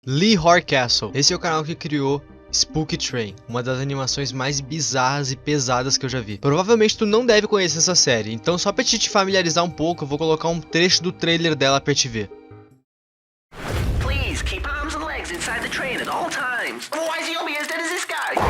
Lee Horcastle. Esse é o canal que criou Spooky Train, uma das animações mais bizarras e pesadas que eu já vi. Provavelmente tu não deve conhecer essa série, então só pra te familiarizar um pouco, eu vou colocar um trecho do trailer dela pra te ver. Please keep arms and legs inside the train at all times. Otherwise you'll be as dead as this guy.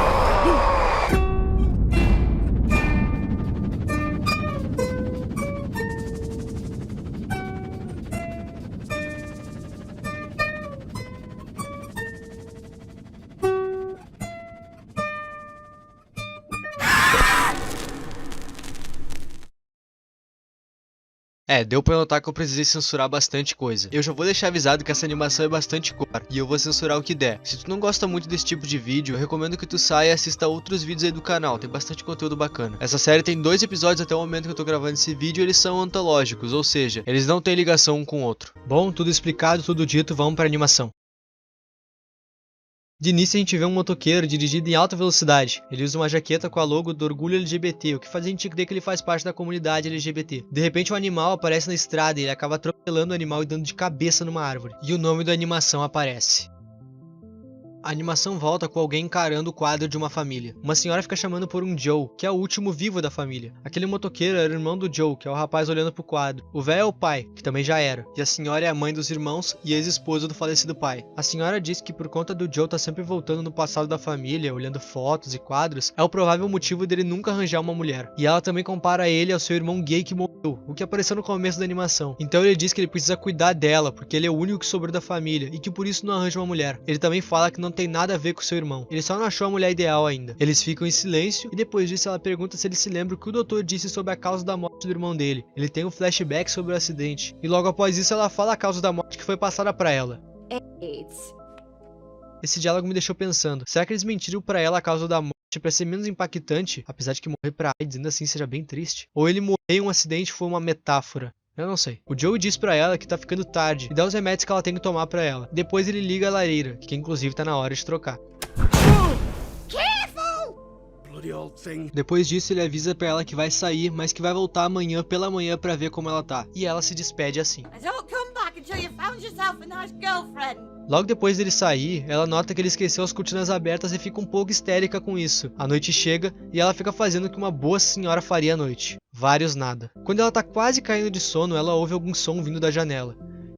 Deu pra notar que eu precisei censurar bastante coisa. Eu já vou deixar avisado que essa animação é bastante gore, e eu vou censurar o que der. Se tu não gosta muito desse tipo de vídeo, eu recomendo que tu saia e assista outros vídeos aí do canal, tem bastante conteúdo bacana. Essa série tem 2 episódios até o momento que eu tô gravando esse vídeo, e eles são antológicos, ou seja, eles não têm ligação um com o outro. Bom, tudo explicado, tudo dito, vamos pra animação. De início a gente vê um motoqueiro dirigindo em alta velocidade. Ele usa uma jaqueta com a logo do orgulho LGBT, o que faz a gente entender que ele faz parte da comunidade LGBT. De repente um animal aparece na estrada e ele acaba atropelando o animal e dando de cabeça numa árvore. E o nome da animação aparece. A animação volta com alguém encarando o quadro de uma família. Uma senhora fica chamando por um Joe, que é o último vivo da família. Aquele motoqueiro era o irmão do Joe, que é o rapaz olhando pro quadro. O velho é o pai, que também já era. E a senhora é a mãe dos irmãos e ex-esposa do falecido pai. A senhora diz que por conta do Joe tá sempre voltando no passado da família, olhando fotos e quadros, é o provável motivo dele nunca arranjar uma mulher. E ela também compara ele ao seu irmão gay que morreu, o que apareceu no começo da animação. Então ele diz que ele precisa cuidar dela, porque ele é o único que sobrou da família, e que por isso não arranja uma mulher. Ele também fala que não tem nada a ver com seu irmão. Ele só não achou a mulher ideal ainda. Eles ficam em silêncio e depois disso ela pergunta se ele se lembra o que o doutor disse sobre a causa da morte do irmão dele. Ele tem um flashback sobre o acidente. E logo após isso ela fala a causa da morte que foi passada pra ela. AIDS. Esse diálogo me deixou pensando. Será que eles mentiram pra ela a causa da morte pra ser menos impactante? Apesar de que morrer pra AIDS ainda assim seja bem triste. Ou ele morrer em um acidente foi uma metáfora? Eu não sei. O Joe diz pra ela que tá ficando tarde e dá os remédios que ela tem que tomar pra ela. Depois ele liga a lareira, que inclusive tá na hora de trocar. Depois disso ele avisa pra ela que vai sair, mas que vai voltar amanhã pela manhã pra ver como ela tá. E ela se despede assim. Logo depois dele sair, ela nota que ele esqueceu as cortinas abertas e fica um pouco histérica com isso. A noite chega e ela fica fazendo o que uma boa senhora faria à noite. Vários nada. Quando ela tá quase caindo de sono, ela ouve algum som vindo da janela.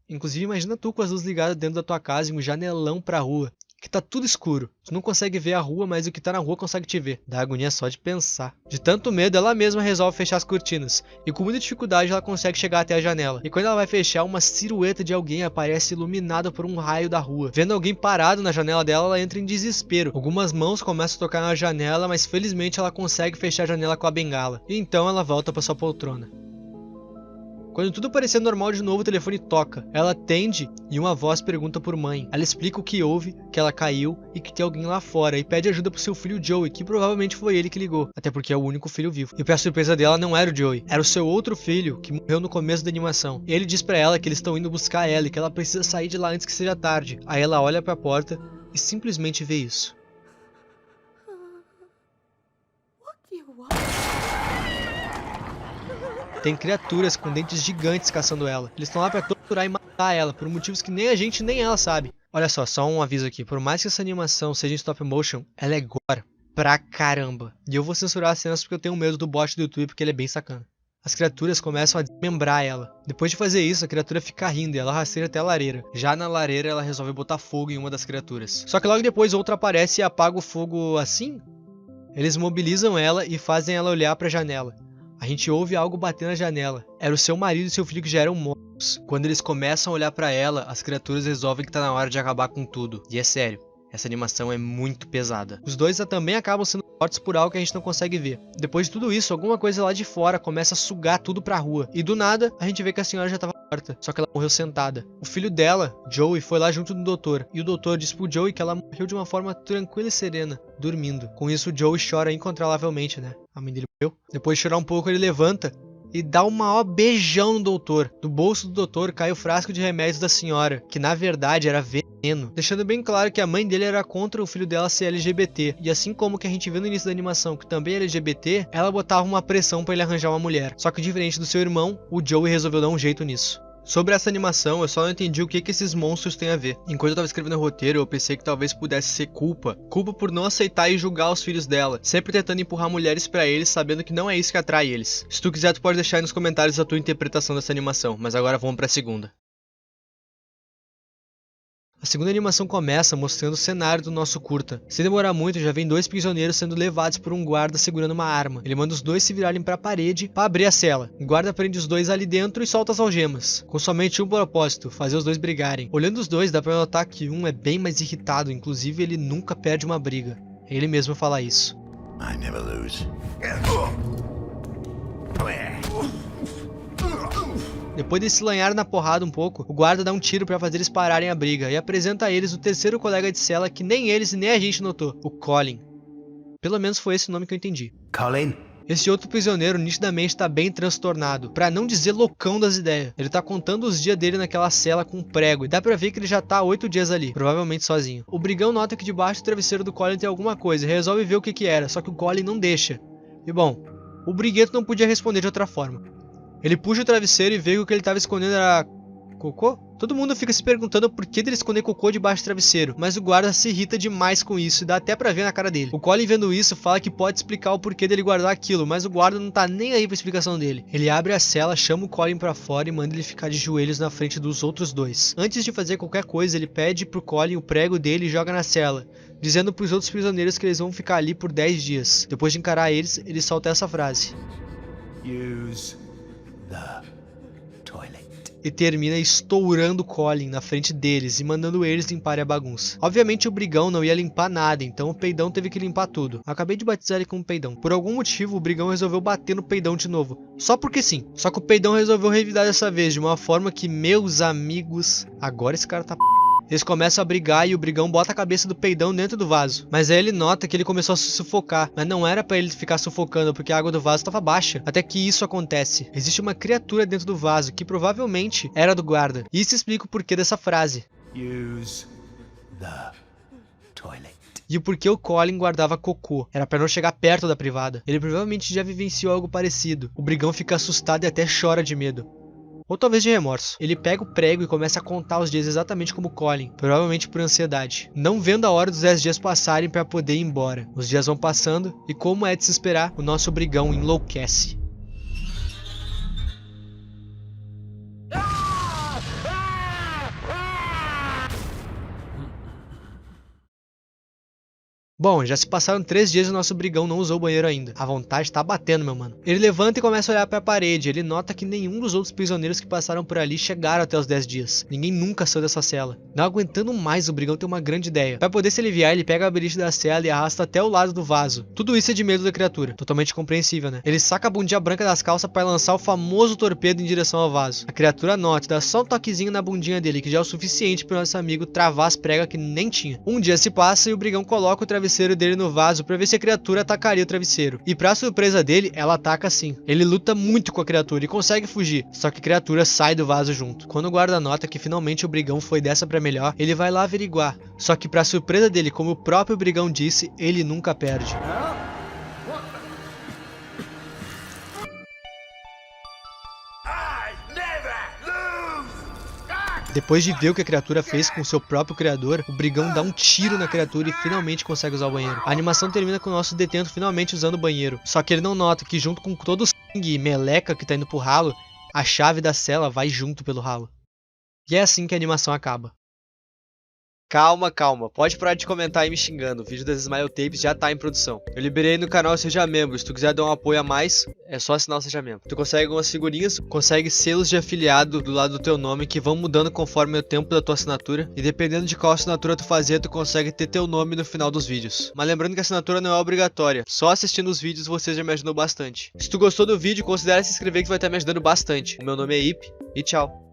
Inclusive imagina tu com as luzes ligadas dentro da tua casa e um janelão pra rua. Que tá tudo escuro. Tu não consegue ver a rua, mas o que tá na rua consegue te ver. Dá agonia só de pensar. De tanto medo, ela mesma resolve fechar as cortinas. E com muita dificuldade ela consegue chegar até a janela. E quando ela vai fechar, uma silhueta de alguém aparece iluminada por um raio da rua. Vendo alguém parado na janela dela, ela entra em desespero. Algumas mãos começam a tocar na janela, mas felizmente ela consegue fechar a janela com a bengala. E então ela volta pra sua poltrona. Quando tudo parecer normal de novo, o telefone toca. Ela atende e uma voz pergunta por mãe. Ela explica o que houve, que ela caiu e que tem alguém lá fora. E pede ajuda pro seu filho Joey, que provavelmente foi ele que ligou. Até porque é o único filho vivo. E pra surpresa dela, não era o Joey. Era o seu outro filho, que morreu no começo da animação. E ele diz pra ela que eles estão indo buscar ela e que ela precisa sair de lá antes que seja tarde. Aí ela olha pra porta e simplesmente vê isso. Tem criaturas com dentes gigantes caçando ela. Eles estão lá pra torturar e matar ela, por motivos que nem a gente nem ela sabe. Olha só um aviso aqui. Por mais que essa animação seja em stop motion, ela é gore pra caramba. E eu vou censurar as cenas porque eu tenho medo do bot do YouTube, porque ele é bem sacana. As criaturas começam a desmembrar ela. Depois de fazer isso, a criatura fica rindo e ela rasteira até a lareira. Já na lareira, ela resolve botar fogo em uma das criaturas. Só que logo depois outra aparece e apaga o fogo assim. Eles mobilizam ela e fazem ela olhar pra janela. A gente ouve algo bater na janela. Era o seu marido e seu filho que já eram mortos. Quando eles começam a olhar pra ela, as criaturas resolvem que tá na hora de acabar com tudo. E é sério, essa animação é muito pesada. Os dois também acabam sendo mortos por algo que a gente não consegue ver. Depois de tudo isso, alguma coisa lá de fora começa a sugar tudo pra rua. E do nada, a gente vê que a senhora já tava morta, só que ela morreu sentada. O filho dela, Joey, foi lá junto do doutor. E o doutor disse pro Joey que ela morreu de uma forma tranquila e serena, dormindo. Com isso, o Joey chora incontrolavelmente, né? A mãe dele morreu. Depois de chorar um pouco, ele levanta e dá um maior beijão no doutor. Do bolso do doutor cai o frasco de remédios da senhora, que na verdade era veneno, deixando bem claro que a mãe dele era contra o filho dela ser LGBT. E assim como que a gente viu no início da animação que também é LGBT, ela botava uma pressão pra ele arranjar uma mulher. Só que diferente do seu irmão, o Joey resolveu dar um jeito nisso. Sobre essa animação, eu só não entendi o que esses monstros têm a ver. Enquanto eu tava escrevendo o roteiro, eu pensei que talvez pudesse ser culpa. Culpa por não aceitar e julgar os filhos dela, sempre tentando empurrar mulheres pra eles, sabendo que não é isso que atrai eles. Se tu quiser, tu pode deixar aí nos comentários a tua interpretação dessa animação, mas agora vamos pra segunda. A segunda animação começa mostrando o cenário do nosso curta. Sem demorar muito, já vem 2 prisioneiros sendo levados por um guarda segurando uma arma. Ele manda os 2 se virarem para a parede para abrir a cela. O guarda prende os 2 ali dentro e solta as algemas, com somente um propósito: fazer os 2 brigarem. Olhando os 2, dá para notar que um é bem mais irritado, inclusive ele nunca perde uma briga. Ele mesmo fala isso. I never lose. Depois de se lanhar na porrada um pouco, o guarda dá um tiro para fazer eles pararem a briga e apresenta a eles o terceiro colega de cela que nem eles e nem a gente notou, o Colin. Pelo menos foi esse o nome que eu entendi. Colin? Esse outro prisioneiro nitidamente está bem transtornado, pra não dizer loucão das ideias. Ele tá contando os dias dele naquela cela com um prego e dá pra ver que ele já tá há 8 dias ali, provavelmente sozinho. O brigão nota que debaixo do travesseiro do Colin tem alguma coisa e resolve ver o que era, só que o Colin não deixa. E bom, o briguento não podia responder de outra forma. Ele puxa o travesseiro e vê que o que ele estava escondendo era... cocô? Todo mundo fica se perguntando por que dele esconder cocô debaixo do travesseiro, mas o guarda se irrita demais com isso e dá até pra ver na cara dele. O Colin, vendo isso, fala que pode explicar o porquê dele guardar aquilo, mas o guarda não tá nem aí pra explicação dele. Ele abre a cela, chama o Colin pra fora e manda ele ficar de joelhos na frente dos outros 2. Antes de fazer qualquer coisa, ele pede pro Colin o prego dele e joga na cela, dizendo pros outros prisioneiros que eles vão ficar ali por 10 dias. Depois de encarar eles, ele solta essa frase. Use the toilet. E termina estourando Colin na frente deles e mandando eles limparem a bagunça. Obviamente o brigão não ia limpar nada, então o peidão teve que limpar tudo. Acabei de batizar ele como peidão. Por algum motivo o brigão resolveu bater no peidão de novo, só porque sim. Só que o peidão resolveu revidar dessa vez de uma forma que, meus amigos, agora esse cara tá p***. Eles começam a brigar e o brigão bota a cabeça do peidão dentro do vaso. Mas aí ele nota que ele começou a se sufocar. Mas não era pra ele ficar sufocando, porque a água do vaso estava baixa. Até que isso acontece. Existe uma criatura dentro do vaso, que provavelmente era do guarda. E isso explica o porquê dessa frase. Use the toilet. E o porquê o Colin guardava cocô. Era pra não chegar perto da privada. Ele provavelmente já vivenciou algo parecido. O brigão fica assustado e até chora de medo. Ou talvez de remorso. Ele pega o prego e começa a contar os dias exatamente como Colin, provavelmente por ansiedade, não vendo a hora dos 10 dias passarem para poder ir embora. Os dias vão passando e, como é de se esperar, o nosso brigão enlouquece. Bom, já se passaram 3 dias e o nosso brigão não usou o banheiro ainda. A vontade tá batendo, meu mano. Ele levanta e começa a olhar pra parede. Ele nota que nenhum dos outros prisioneiros que passaram por ali chegaram até os 10 dias. Ninguém nunca saiu dessa cela. Não aguentando mais, o brigão tem uma grande ideia. Pra poder se aliviar, ele pega a beliche da cela e arrasta até o lado do vaso. Tudo isso é de medo da criatura. Totalmente compreensível, né? Ele saca a bundinha branca das calças pra lançar o famoso torpedo em direção ao vaso. A criatura nota e dá só um toquezinho na bundinha dele, que já é o suficiente pro nosso amigo travar as pregas que nem tinha. Um dia se passa e o brigão coloca o travesseiro dele no vaso pra ver se a criatura atacaria o travesseiro. E pra surpresa dele, ela ataca sim. Ele luta muito com a criatura e consegue fugir, só que a criatura sai do vaso junto. Quando o guarda nota que finalmente o brigão foi dessa pra melhor, ele vai lá averiguar. Só que pra surpresa dele, como o próprio brigão disse, ele nunca perde. Depois de ver o que a criatura fez com seu próprio criador, o brigão dá um tiro na criatura e finalmente consegue usar o banheiro. A animação termina com o nosso detento finalmente usando o banheiro. Só que ele não nota que junto com todo o sangue e meleca que tá indo pro ralo, a chave da cela vai junto pelo ralo. E é assim que a animação acaba. Calma, calma, pode parar de comentar aí me xingando, o vídeo das Smile Tapes já tá em produção. Eu liberei no canal Seja Membro, se tu quiser dar um apoio a mais, é só assinar o Seja Membro. Tu consegue algumas figurinhas, consegue selos de afiliado do lado do teu nome que vão mudando conforme o tempo da tua assinatura. E dependendo de qual assinatura tu fazer, tu consegue ter teu nome no final dos vídeos. Mas lembrando que a assinatura não é obrigatória, só assistindo os vídeos você já me ajudou bastante. Se tu gostou do vídeo, considere se inscrever que vai estar me ajudando bastante. O meu nome é Ip e tchau.